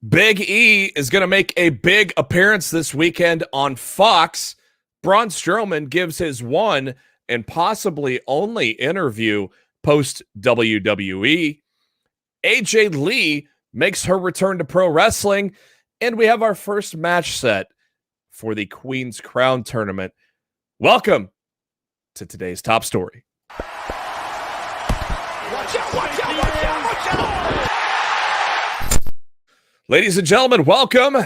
Big E is going to make a big appearance this weekend on Fox. Braun Strowman gives his one and possibly only interview post WWE. AJ Lee makes her return to pro wrestling. And we have our first match set for the Queen's Crown tournament. Welcome to today's top story. Watch out, watch out, watch out, watch out! Ladies and gentlemen, welcome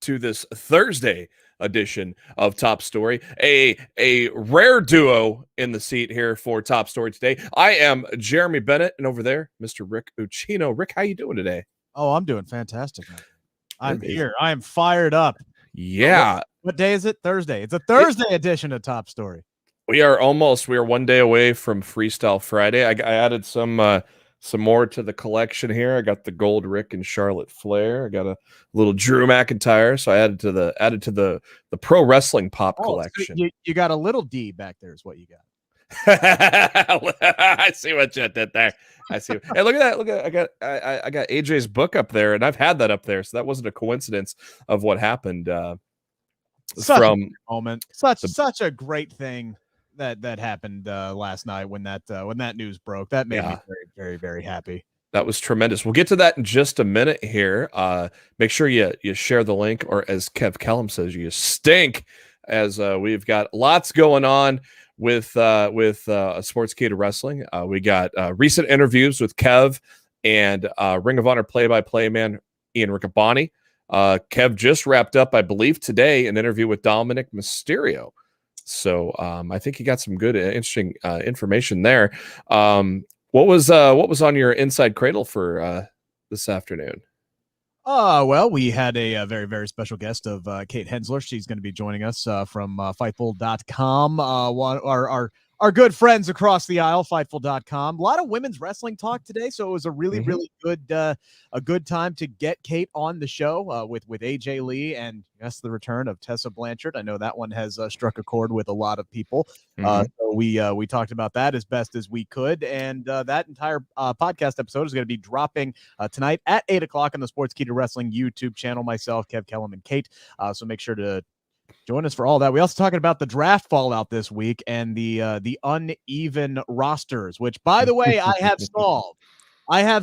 to this Thursday edition of Top Story. A rare duo in the seat here for Top Story today. I am Jeremy Bennett, and over there, Mr. Rick Uccino. Rick, how you doing today? Oh, I'm doing fantastic, man. I'm here. I am fired up. Yeah. What day is it? Thursday. It's a Thursday edition of Top Story. We are one day away from Freestyle Friday. I added some more to the collection here. I got the Gold Rick and Charlotte Flair. I got a little Drew McIntyre, so I added to the pro wrestling pop collection. So you got a little D back there is what you got. I see what you did there. I see. Hey, look at that. Look at I got AJ's book up there, and I've had that up there, so that wasn't a coincidence of what happened. Such a moment. Such a great thing that happened last night when that news broke. That made me very, very, very happy. That was tremendous. We'll get to that in just a minute here. Make sure you share the link, or as Kev Kellum says, you stink, as we've got lots going on with Sportskeeda Wrestling. We got recent interviews with Kev and Ring of Honor play-by-play man Ian Riccaboni. Kev just wrapped up, I believe, today an interview with Dominic Mysterio. So I think he got some good, interesting information there. What was on your inside cradle for this afternoon? Well, we had a very, very special guest of Kate Hensler. She's going to be joining us from Fightful.com. Our good friends across the aisle, Fightful.com. A lot of women's wrestling talk today, so it was a really, really good time to get Kate on the show with AJ Lee and yes, the return of Tessa Blanchard. I know that one has struck a chord with a lot of people. So we talked about that as best as we could, and that entire podcast episode is going to be dropping tonight at 8:00 on the Sportskeeda Wrestling YouTube channel. Myself, Kev Kellum, and Kate. So make sure to join us for all that. We also talking about the draft fallout this week and the uneven rosters, which, by the way, I have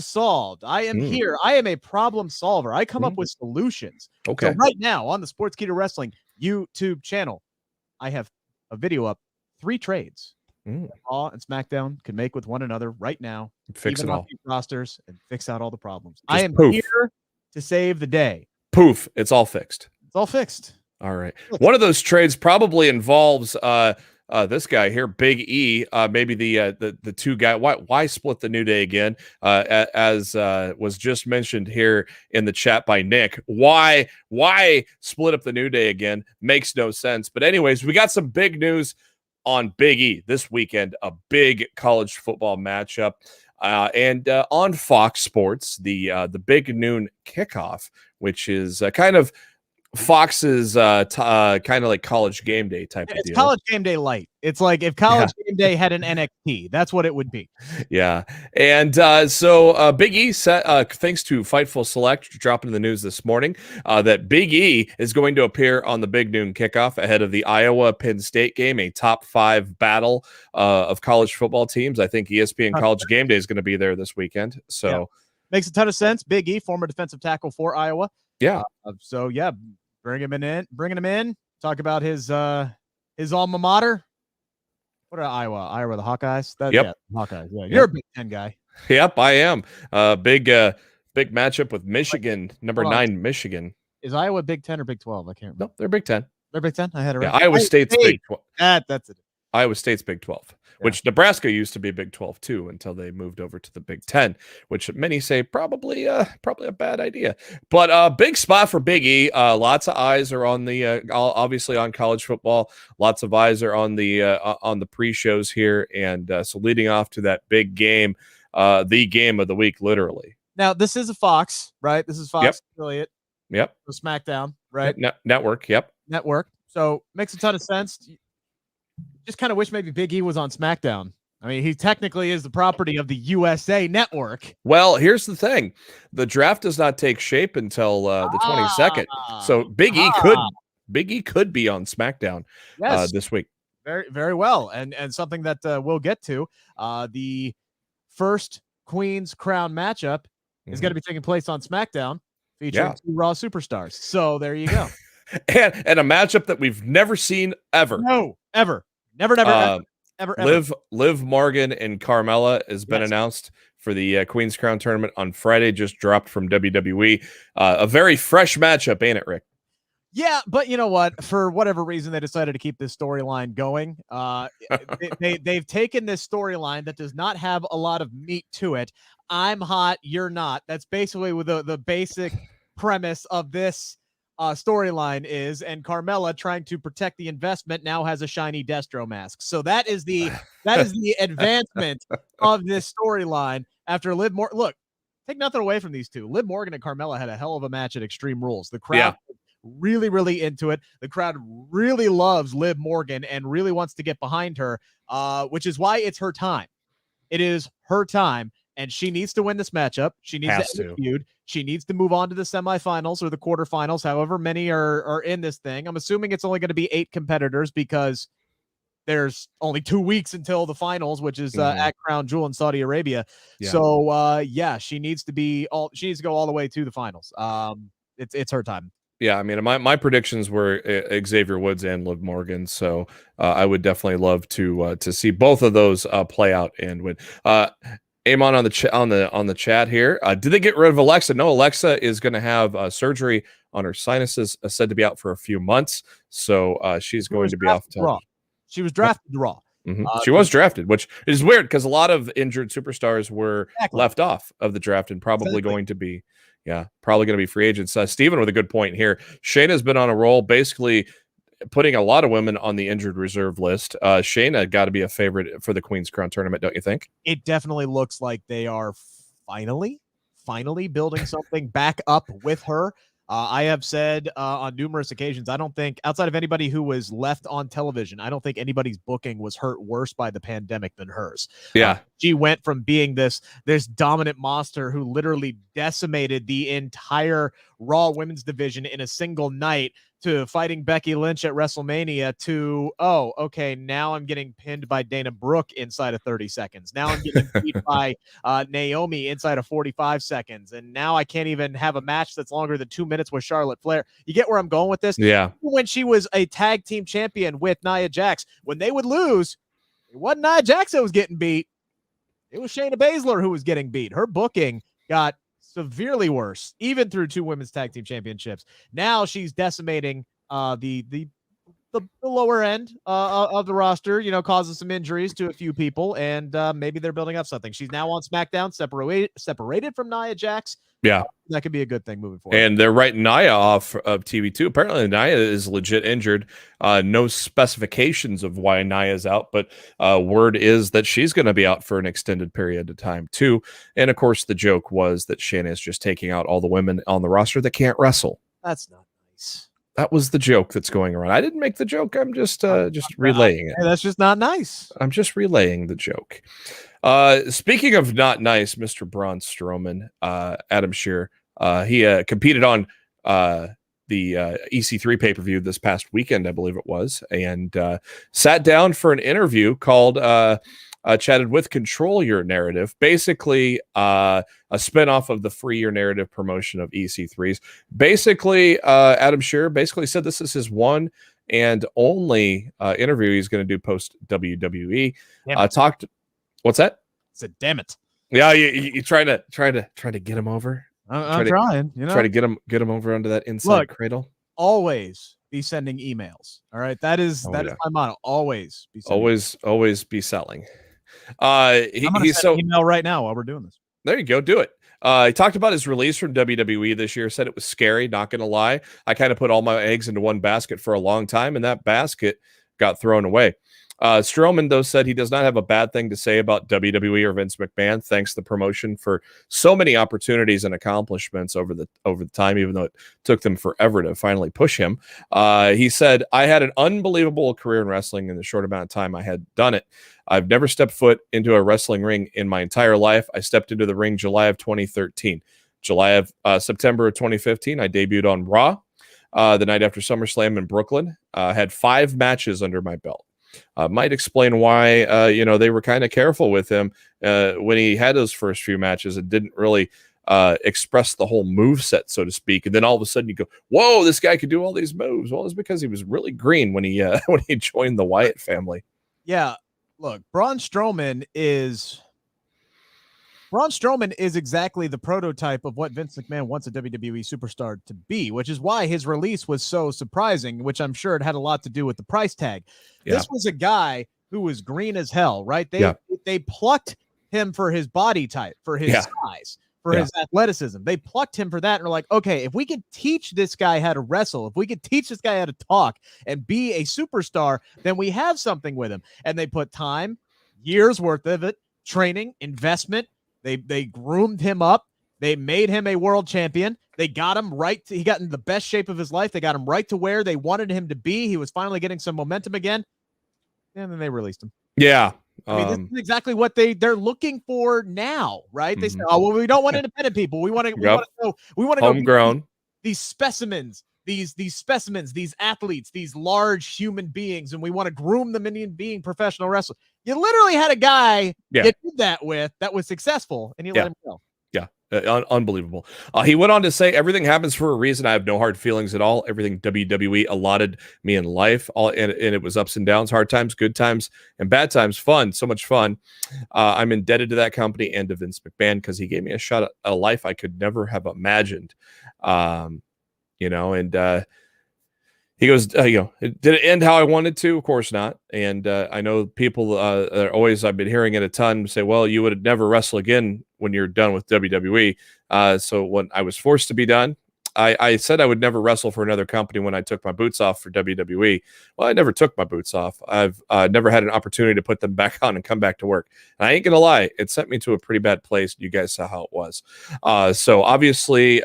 solved. I am here. I am a problem solver. I come up with solutions. Okay. So right now on the Sportskeeda Wrestling YouTube channel, I have a video up 3 trades that Raw and SmackDown can make with one another right now. Fix it all. Rosters and fix out all the problems. Just I am poof. here to save the day. Poof. It's all fixed. It's all fixed. All right. One of those trades probably involves this guy here, Big E. Maybe the two guy. Why split the New Day again? As was just mentioned here in the chat by Nick. Why split up the New Day again? Makes no sense. But anyways, we got some big news on Big E this weekend. A big college football matchup. And on Fox Sports, the big noon kickoff, which is kind of Fox's kind of like College Game Day type of deal. It's College Game Day light. It's like if College Game Day had an NXT, that's what it would be. Yeah. And so Big E, thanks to Fightful Select, dropping the news this morning that Big E is going to appear on the Big Noon Kickoff ahead of the Iowa-Penn State game, a top 5 battle of college football teams. I think ESPN College Game Day is going to be there this weekend. So makes a ton of sense. Big E, former defensive tackle for Iowa. Yeah. Bringing him in. Talk about his alma mater. What are Iowa, the Hawkeyes? Hawkeyes. Yeah, you're a Big Ten guy. Yep, I am. Big matchup with Michigan, number 9 Michigan. Is Iowa Big 10 or Big 12? I can't remember. No, they're Big 10. They're Big 10? I had it right. Yeah, Iowa State's Big 12. That's it. Iowa State's Big 12, which Nebraska used to be Big 12 too until they moved over to the Big 10, which many say probably a bad idea. But big spot for Big E. Lots of eyes are on the obviously on college football. Lots of eyes are on the pre-shows here, and so leading off to that big game, the game of the week, literally. Now this is a Fox, right? This is Fox affiliate. Yep. So SmackDown, right? Network. Yep. Network. So makes a ton of sense. Just kind of wish maybe Big E was on SmackDown I mean, he technically is the property of the USA Network. Well, here's the thing. The draft does not take shape until the 22nd. So Big E could be on SmackDown yes, this week. very, very well. And something that we'll get to, the first Queen's Crown matchup is going to be taking place on SmackDown, featuring 2 Raw superstars. So there you go. and a matchup that we've never seen ever. No, ever. Never. Liv Morgan and Carmella has been announced for the Queen's Crown tournament on Friday, just dropped from WWE. A very fresh matchup, ain't it, Rick? Yeah, but you know what? For whatever reason, they decided to keep this storyline going. They've taken this storyline that does not have a lot of meat to it. I'm hot, you're not. That's basically what the basic premise of this storyline is, and Carmella, trying to protect the investment, now has a shiny Destro mask. So that is the advancement of this storyline after Liv Morgan. Look, take nothing away from these two. Liv Morgan and Carmella had a hell of a match at Extreme Rules. The crowd really, really into it. The crowd really loves Liv Morgan and really wants to get behind her, which is why it's her time. It is her time. And she needs to win this matchup. She needs to end the feud. She needs to move on to the semifinals or the quarterfinals, however many are in this thing. I'm assuming it's only going to be 8 competitors because there's only 2 weeks until the finals, which is at Crown Jewel in Saudi Arabia. Yeah. So she needs to go all the way to the finals. It's her time. Yeah, I mean, my predictions were Xavier Woods and Liv Morgan, so I would definitely love to see both of those play out and win. Amon on the chat here. Did they get rid of Alexa? No, Alexa is going to have surgery on her sinuses, said to be out for a few months. So she's going to be off. She was drafted to Raw. Mm-hmm. She was drafted, which is weird because a lot of injured superstars were left off of the draft and probably going to be, free agents. Steven with a good point here. Shayna's been on a roll, basically putting a lot of women on the injured reserve list. Shayna got to be a favorite for the Queen's Crown tournament, don't you think? It definitely looks like they are finally building something back up with her. I have said on numerous occasions, I don't think, outside of anybody who was left on television, I don't think anybody's booking was hurt worse by the pandemic than hers. Yeah. She went from being this dominant monster who literally decimated the entire Raw women's division in a single night to fighting Becky Lynch at WrestleMania to, now I'm getting pinned by Dana Brooke inside of 30 seconds. Now I'm getting beat by Naomi inside of 45 seconds. And now I can't even have a match that's longer than 2 minutes with Charlotte Flair. You get where I'm going with this? Yeah. When she was a tag team champion with Nia Jax, when they would lose, it wasn't Nia Jax that was getting beat. It was Shayna Baszler who was getting beat. Her booking got severely worse, even through 2 women's tag team championships. Now she's decimating the lower end of the roster, causing some injuries to a few people, and maybe they're building up something. She's now on SmackDown, separated from Nia Jax. Yeah. That could be a good thing moving forward. And they're writing Nia off of TV too. Apparently Nia is legit injured. No specifications of why Nia is out, but word is that she's going to be out for an extended period of time too. And of course, the joke was that Shayna is just taking out all the women on the roster that can't wrestle. That's not nice. That was the joke that's going around. I didn't make the joke. I'm just relaying it. Hey, that's just not nice. I'm just relaying the joke. Speaking of not nice, Mr. Braun Strowman, Adam Shearer, he competed on the EC3 pay-per-view this past weekend, I believe it was, and sat down for an interview called chatted with Control Your Narrative, basically a spinoff of the Free Your Narrative promotion of EC3s. Basically, Adam Shearer basically said this is his one and only interview he's going to do post WWE. What's that? I said, damn it. Yeah, you trying to get him over. I'm trying. Try to get him over onto that inside cradle. Always be sending emails. All right, that is my motto. Always be sending always be selling. He's an email right now while we're doing this. There you go. Do it. He talked about his release from WWE this year, said it was scary, not going to lie. I kind of put all my eggs into one basket for a long time, and that basket got thrown away. Strowman, though, said he does not have a bad thing to say about WWE or Vince McMahon. Thanks the promotion for so many opportunities and accomplishments over the time, even though it took them forever to finally push him. He said, "I had an unbelievable career in wrestling in the short amount of time I had done it. I've never stepped foot into a wrestling ring in my entire life. I stepped into the ring July of 2013. September of 2015, I debuted on Raw the night after SummerSlam in Brooklyn. Had 5 matches under my belt. Might explain why they were kind of careful with him when he had those first few matches and didn't really express the whole move set, so to speak. And then all of a sudden you go, whoa, this guy could do all these moves. Well, it's because he was really green when he when he joined the Wyatt family. Yeah, look, Braun Strowman is exactly the prototype of what Vince McMahon wants a WWE superstar to be, which is why his release was so surprising, which I'm sure it had a lot to do with the price tag. Yeah. This was a guy who was green as hell, right? They plucked him for his body type, for his size, for his athleticism. They plucked him for that and are like, okay, if we could teach this guy how to wrestle, if we could teach this guy how to talk and be a superstar, then we have something with him. And they put time, years worth of it, training, investment. They groomed him up. They made him a world champion. They got him right. He got in the best shape of his life. They got him right to where they wanted him to be. He was finally getting some momentum again. And then they released him. Yeah. I mean, this is exactly what they're looking for now, right? They say, "Oh, well, we don't want independent people. We want to go homegrown. These specimens, these athletes, these large human beings, and we want to groom them into being professional wrestlers." You literally had a guy you did that with that was successful, and you let him go. Yeah, unbelievable. He went on to say, "Everything happens for a reason. I have no hard feelings at all. Everything WWE allotted me in life, and it was ups and downs, hard times, good times, and bad times. Fun, so much fun. I'm indebted to that company and to Vince McMahon because he gave me a shot at a life I could never have imagined." He goes, did it end how I wanted to? Of course not. And I know people are always, I've been hearing it a ton, say, well, you would never wrestle again when you're done with WWE. So when I was forced to be done, I said I would never wrestle for another company when I took my boots off for WWE. Well, I never took my boots off. I've never had an opportunity to put them back on and come back to work. And I ain't going to lie, it sent me to a pretty bad place. You guys saw how it was. So obviously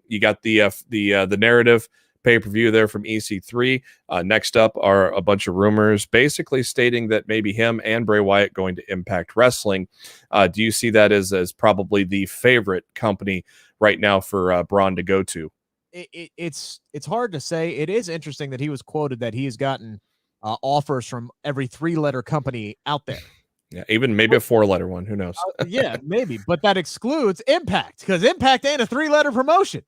you got the narrative pay-per-view there from EC3. Next up are a bunch of rumors basically stating that maybe him and Bray Wyatt going to Impact Wrestling. Do you see that as probably the favorite company right now for Braun to go to? It's hard to say. It is interesting that he was quoted that he has gotten offers from every 3-letter company out there. Yeah, even maybe a 4-letter one. Who knows? Yeah, maybe. But that excludes Impact because Impact ain't a 3-letter promotion.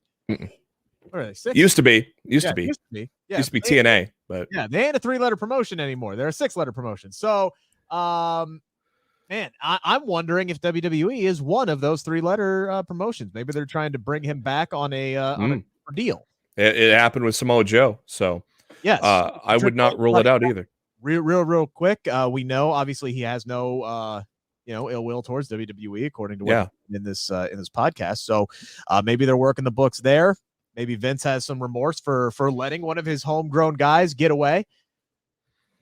What are they, 6? Used to be. Yeah, used to be TNA, but they ain't a 3-letter promotion anymore. They're a 6-letter promotion. So, man, I'm wondering if WWE is one of those 3-letter promotions. Maybe they're trying to bring him back on a deal. It happened with Samoa Joe, so yes, I would not rule it out either. Real quick. We know obviously he has no ill will towards WWE, according to what in this podcast. So maybe they're working the books there. Maybe Vince has some remorse for letting one of his homegrown guys get away.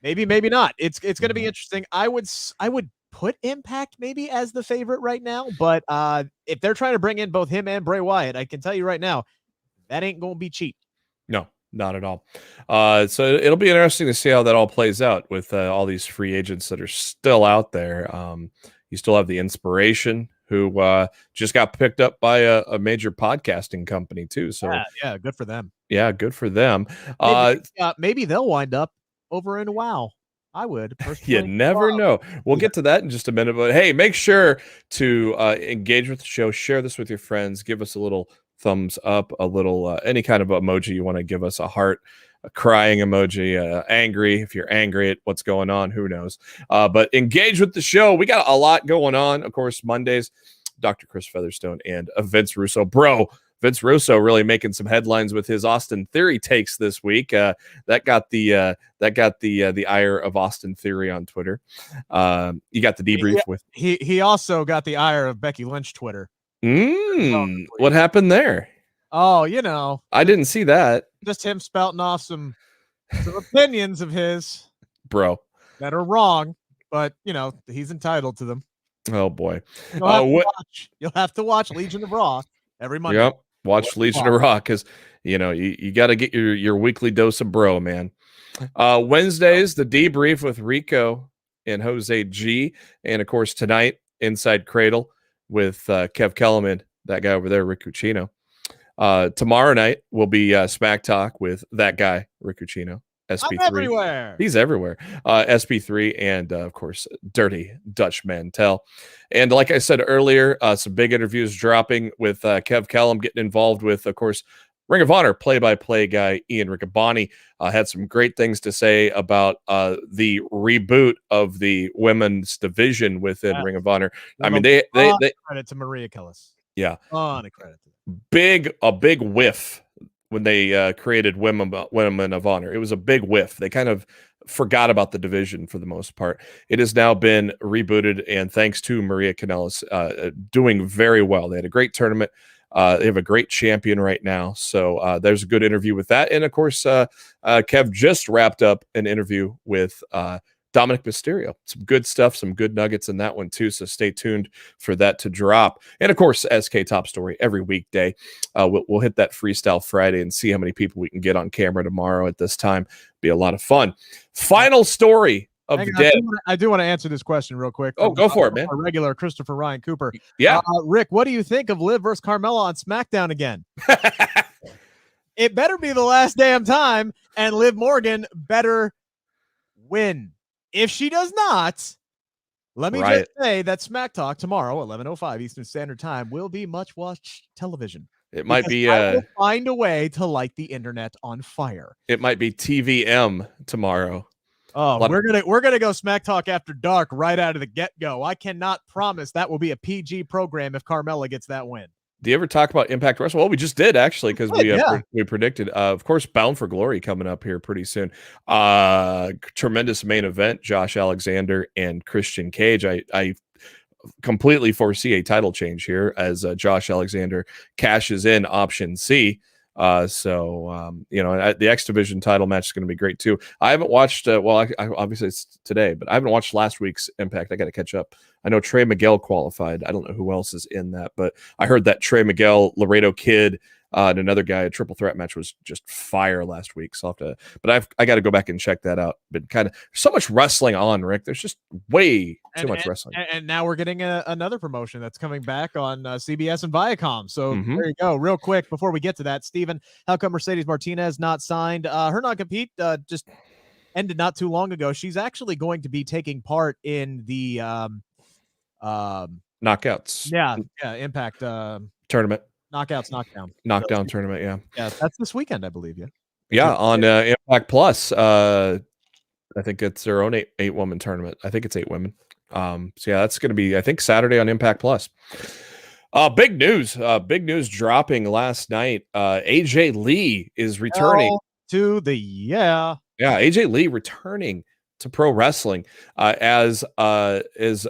Maybe not. It's going to be interesting. I would put Impact maybe as the favorite right now, but if they're trying to bring in both him and Bray Wyatt, I can tell you right now, that ain't going to be cheap. No, not at all. So it'll be interesting to see how that all plays out with all these free agents that are still out there. You still have the Inspiration, who just got picked up by a major podcasting company too. So yeah, good for them. Yeah, good for them. Maybe they'll wind up over in WoW. I would. You never know. We'll get to that in just a minute. But hey, make sure to engage with the show. Share this with your friends. Give us a little thumbs up, a little any kind of emoji you want to give us, a heart, a crying emoji, angry. If you're angry at what's going on, who knows? But engage with the show. We got a lot going on. Of course, Mondays, Dr. Chris Featherstone and Vince Russo. Bro, Vince Russo really making some headlines with his Austin Theory takes this week. That got the ire of Austin Theory on Twitter. You got the debrief with he also got the ire of Becky Lynch Twitter. What happened there? Oh, I didn't see that. Just him spouting off some opinions of his. Bro. that are wrong, but he's entitled to them. Oh boy. You'll have to watch Legion of Raw every Monday. Yep. Watch Legion of Raw because you got to get your weekly dose of bro, man. Wednesdays, the debrief with Rico and Jose G, and of course tonight, Inside Cradle with Kev Kellerman, that guy over there, Rick Cucino. Tomorrow night will be Smack Talk with that guy, Rick Cucino. SP3. I'm everywhere. He's everywhere. SP3 and of course Dirty Dutch Mantel. And like I said earlier, some big interviews dropping with Kev Kellum getting involved with, of course, Ring of Honor play-by-play guy Ian Riccaboni. Had some great things to say about the reboot of the women's division within Ring of Honor. I mean, they credit to Maria Kellis. Yeah, credit to them. A big whiff when they created Women of Honor. It was a big whiff. They kind of forgot about the division for the most part. It has now been rebooted, and thanks to Maria Kanellis, doing very well. They had a great tournament. They have a great champion right now. So there's a good interview with that. And of course, Kev just wrapped up an interview with Dominic Mysterio. Some good stuff, some good nuggets in that one too. So stay tuned for that to drop. And of course, SK Top Story every weekday. We'll hit that Freestyle Friday and see how many people we can get on camera tomorrow at this time. Be a lot of fun. Final story of the day. I do want to answer this question real quick. Oh, go for it, man. Our regular Christopher Ryan Cooper. Yeah. Rick, what do you think of Liv versus Carmella on SmackDown again? It better be the last damn time, and Liv Morgan better win. If she does not, let me just say that Smack Talk tomorrow, 11:05 Eastern Standard Time, will be much-watched television. It might be I will find a way to light the internet on fire. It might be TVM tomorrow. Oh, we're gonna go Smack Talk after dark right out of the get-go. I cannot promise that will be a PG program if Carmella gets that win. Do you ever talk about Impact Wrestling? Well, we just did actually because we predicted. Of course, Bound for Glory coming up here pretty soon. Tremendous main event: Josh Alexander and Christian Cage. I completely foresee a title change here as Josh Alexander cashes in option C. The X Division title match is going to be great too. I haven't watched. I obviously it's today, but I haven't watched last week's Impact. I got to catch up. I know Trey Miguel qualified. I don't know who else is in that, but I heard that Trey Miguel, Laredo Kid, and another guy, a triple threat match was just fire last week. So I got to go back and check that out. But kind of so much wrestling on, Rick. There's just way too much wrestling. And now we're getting another promotion that's coming back on CBS and Viacom. So there you go. Real quick before we get to that, Steven, how come Mercedes Martinez not signed? Her non-compete just ended not too long ago. She's actually going to be taking part in the knockouts. Yeah, Impact tournament. Knockdown tournament. Yeah, that's this weekend, I believe. On Impact Plus. I think it's their own eight woman tournament. I think it's 8 women. That's going to be, I think, Saturday on Impact Plus. Big news dropping last night. AJ Lee is returning AJ Lee returning to pro wrestling as Wow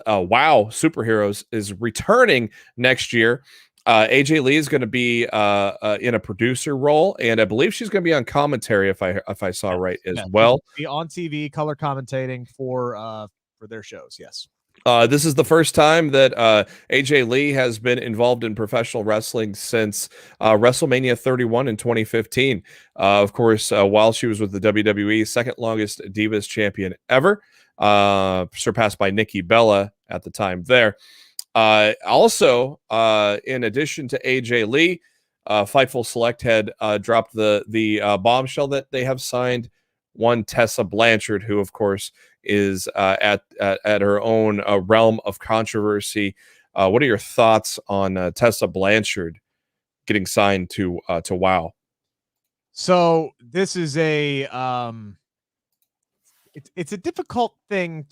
Superheroes is returning next year. AJ Lee is going to be in a producer role, and I believe she's going to be on commentary if I saw right as well. Be on TV, color commentating for their shows. Yes. This is the first time that AJ Lee has been involved in professional wrestling since WrestleMania 31 in 2015. Of course, while she was with the WWE, second longest Divas champion ever, surpassed by Nikki Bella at the time there. Also, in addition to AJ Lee, Fightful Select had dropped the bombshell that they have signed one Tessa Blanchard, who of course is at her own realm of controversy. What are your thoughts on Tessa Blanchard getting signed to WoW? So this is it's a difficult thing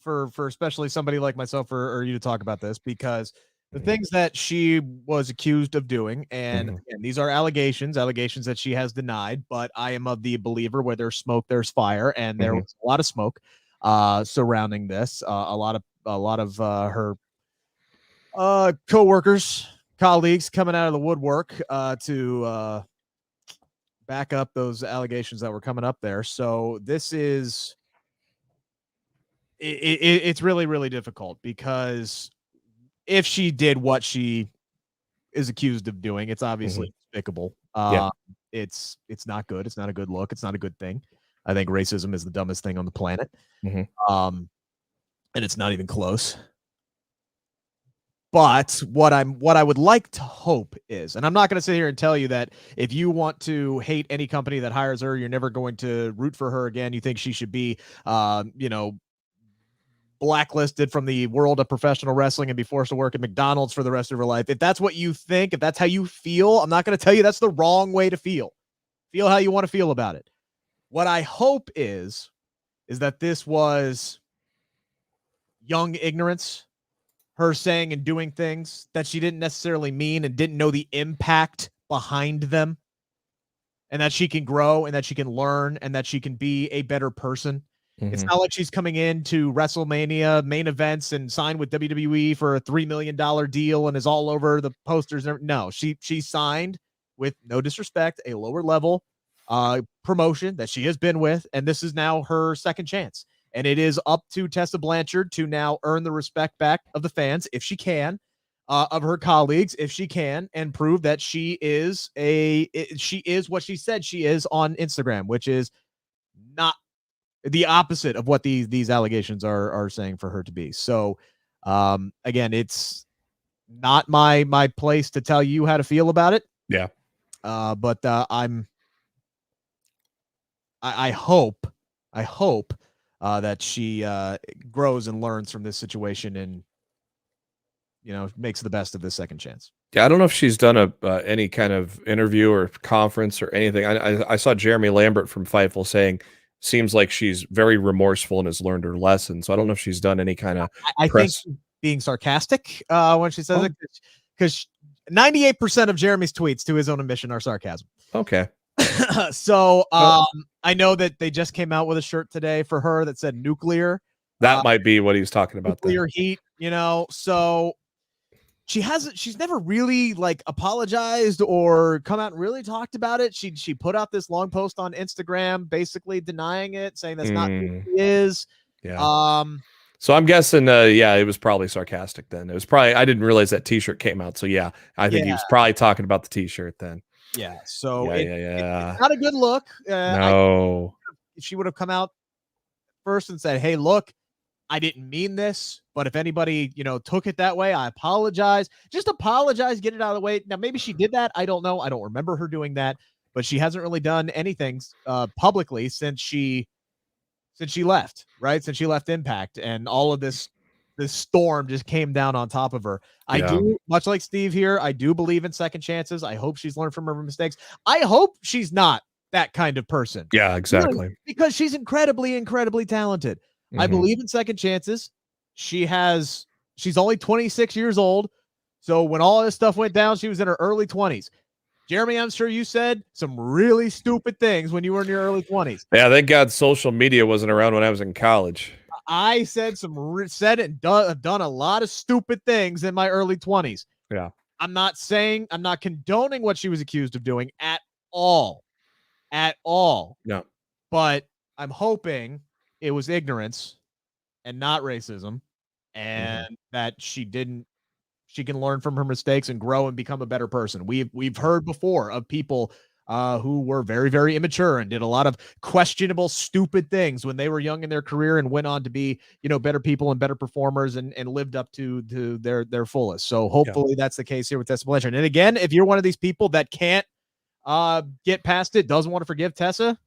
for especially somebody like myself or you to talk about this, because the things that she was accused of doing, and these are allegations that she has denied, but I am of the believer where there's smoke, there's fire, and there was a lot of smoke surrounding this. A lot of her co-workers, colleagues coming out of the woodwork to back up those allegations that were coming up there. So this is it's really, really difficult because if she did what she is accused of doing, it's obviously despicable. Yeah. It's not good. It's not a good look. It's not a good thing. I think racism is the dumbest thing on the planet. And it's not even close. But what I would like to hope is, and I'm not going to sit here and tell you that if you want to hate any company that hires her, you're never going to root for her again. You think she should be, blacklisted from the world of professional wrestling and be forced to work at McDonald's for the rest of her life. If that's what you think, if that's how you feel, I'm not going to tell you that's the wrong way to feel. Feel how you want to feel about it. What I hope is that this was young ignorance, her saying and doing things that she didn't necessarily mean and didn't know the impact behind them, and that she can grow and that she can learn and that she can be a better person. It's not like she's coming into WrestleMania main events and signed with WWE for a $3 million deal and is all over the posters. No, she signed with, no disrespect, a lower level promotion that she has been with, and this is now her second chance. And it is up to Tessa Blanchard to now earn the respect back of the fans, if she can, of her colleagues, if she can, and prove that she is what she said she is on Instagram, which is not the opposite of what these allegations are saying for her to be. So, again, it's not my place to tell you how to feel about it. Yeah. But I hope that she grows and learns from this situation and, makes the best of this second chance. Yeah, I don't know if she's done any kind of interview or conference or anything. I saw Jeremy Lambert from Fightful saying, seems like she's very remorseful and has learned her lesson. So I don't know if she's done any kind of press. Think being sarcastic when she says it, because 98% of Jeremy's tweets, to his own admission, are sarcasm. Okay. So I know that they just came out with a shirt today for her that said nuclear. That might be what he's talking about. Nuclear heat, so she's never really apologized or come out and really talked about it. She put out this long post on Instagram basically denying it, saying that's not who she is. Yeah. So I'm guessing it was probably sarcastic then. It was probably, I didn't realize that t-shirt came out. So yeah, I think he was probably talking about the t-shirt then. Yeah. So it's not a good look. No. She would have come out first and said, "Hey, look, I didn't mean this, but if anybody, took it that way, I apologize." Just apologize, get it out of the way. Now, maybe she did that. I don't know. I don't remember her doing that, but she hasn't really done anything publicly since she left, right? Since she left Impact, and all of this storm just came down on top of her. I do, much like Steve here, I do believe in second chances. I hope she's learned from her mistakes. I hope she's not that kind of person. Yeah, exactly. Because she's incredibly, incredibly talented. I believe in second chances. She's only 26 years old. So when all this stuff went down, she was in her early 20s. Jeremy, I'm sure you said some really stupid things when you were in your early 20s. Yeah, thank God social media wasn't around when I was in college. I said and done a lot of stupid things in my early 20s. Yeah. I'm not condoning what she was accused of doing at all. At all. No. But I'm hoping it was ignorance and not racism, and that she can learn from her mistakes and grow and become a better person. We've heard before of people who were very, very immature and did a lot of questionable, stupid things when they were young in their career and went on to be, better people and better performers and lived up to their fullest. So hopefully that's the case here with Tessa Blanchard. And again, if you're one of these people that can't get past it, doesn't want to forgive Tessa,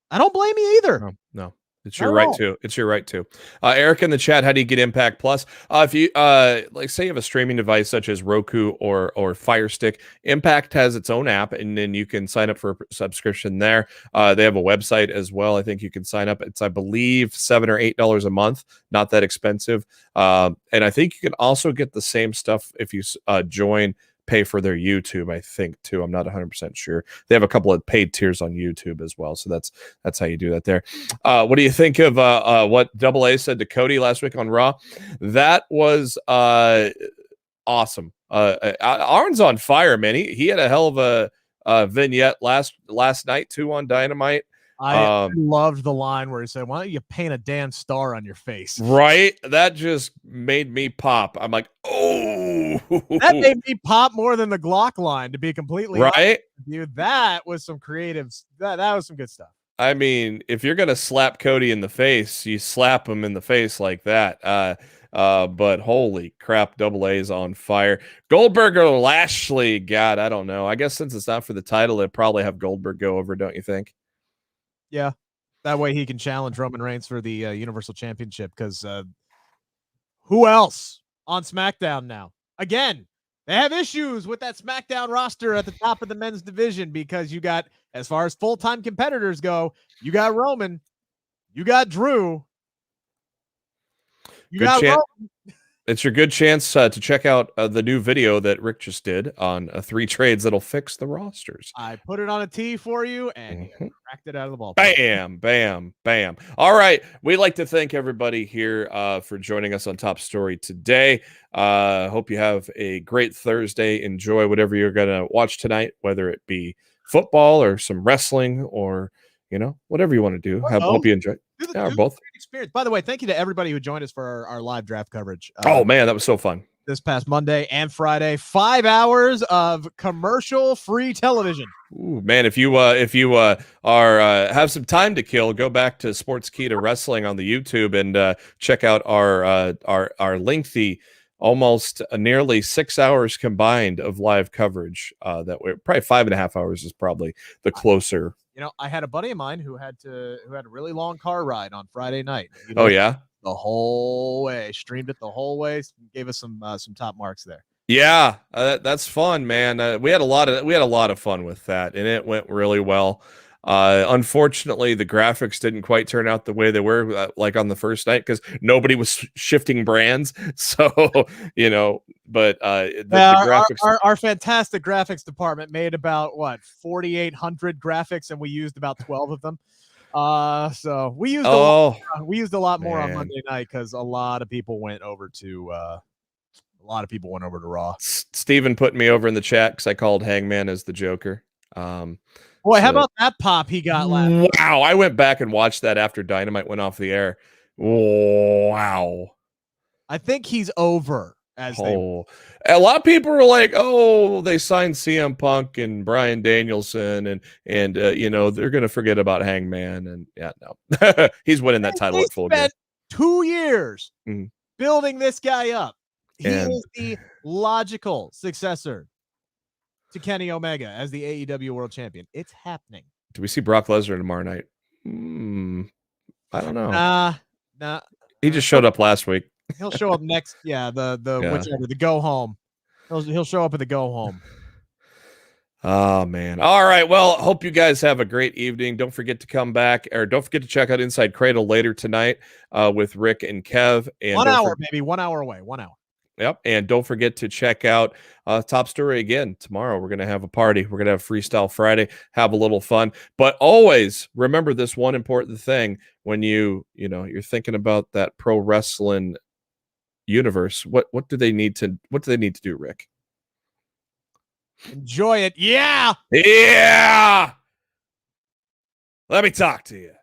I don't blame you either. No. It's your right to. It's your right to. Eric in the chat, how do you get Impact Plus? If you say you have a streaming device such as Roku or Fire Stick, Impact has its own app, and then you can sign up for a subscription there. They have a website as well. I think you can sign up. It's, I believe, $7 or $8 a month. Not that expensive. And I think you can also get the same stuff if you pay for their YouTube, I think, too. I'm not 100% sure. They have a couple of paid tiers on YouTube as well. So that's how you do that there. What do you think of what Double A said to Cody last week on Raw? That was awesome. Arn's on fire, man. He had a hell of a vignette last night, too, on Dynamite. I loved the line where he said, "Why don't you paint a damn star on your face?" Right? That just made me pop. I'm like, oh, That made me pop more than the Glock line, to be completely honest right? with you. That was some creative. That was some good stuff. I mean, if you're gonna slap Cody in the face, you slap him in the face like that. But holy crap, Double A's on fire. Goldberg or Lashley? God, I don't know. I guess since it's not for the title, they'd probably have Goldberg go over, don't you think? Yeah, that way he can challenge Roman Reigns for the Universal Championship. Because who else on SmackDown now? Again, they have issues with that SmackDown roster at the top of the men's division because you got, as far as full-time competitors go, you got Roman, you got Drew, you Good got chance. Roman. It's your good chance to check out the new video that Rick just did on 3 trades that'll fix the rosters. I put it on a tee for you, and you cracked it out of the ball. Bam, bam, bam. All right. We'd like to thank everybody here for joining us on Top Story today. Hope you have a great Thursday. Enjoy whatever you're going to watch tonight, whether it be football or some wrestling or, whatever you want to do. Hope you enjoy. Yeah, both. Experience. By the way, thank you to everybody who joined us for our live draft coverage. Oh, man, that was so fun. This past Monday and Friday, 5 hours of commercial-free television. Ooh, man, if you are have some time to kill, go back to Sportskeeda Wrestling on the YouTube and check out our lengthy, almost nearly 6 hours combined of live coverage. That way, probably 5.5 hours is probably the closer. I had a buddy of mine who had a really long car ride on Friday night. Oh yeah, the whole way, streamed it the whole way, gave us some top marks there. Yeah, that's fun, man. We had a lot of fun with that, and it went really well. Unfortunately, the graphics didn't quite turn out the way they were like on the first night because nobody was shifting brands. So, but the graphics. Our fantastic graphics department made about 4,800 graphics, and we used about 12 of them. So we used a lot more on Monday night because a lot of people went over to Raw. Steven put me over in the chat because I called Hangman as the Joker. Boy, how about that pop he got last night? Wow, I went back and watched that after Dynamite went off the air. Wow. I think he's over. A lot of people were like, "Oh, they signed CM Punk and Bryan Danielson, and they're gonna forget about Hangman." And yeah, no, he's winning that title at Full Gear. 2 years building this guy up. He is the logical successor to Kenny Omega as the AEW World Champion. It's happening. Do we see Brock Lesnar tomorrow night? I don't know. Nah. He just showed up last week. He'll show up next. Yeah, the go home. He'll show up at the go home. Oh man. All right. Well, hope you guys have a great evening. Don't forget to come back, or don't forget to check out Inside Cradle later tonight with Rick and Kev. And 1 hour, maybe 1 hour away. 1 hour. Yep. And don't forget to check out Top Story again tomorrow. We're going to have a party. We're going to have Freestyle Friday, have a little fun. But always remember this one important thing when you're thinking about that pro wrestling universe. What do they need to do, Rick? Enjoy it. Yeah. Yeah. Let me talk to you.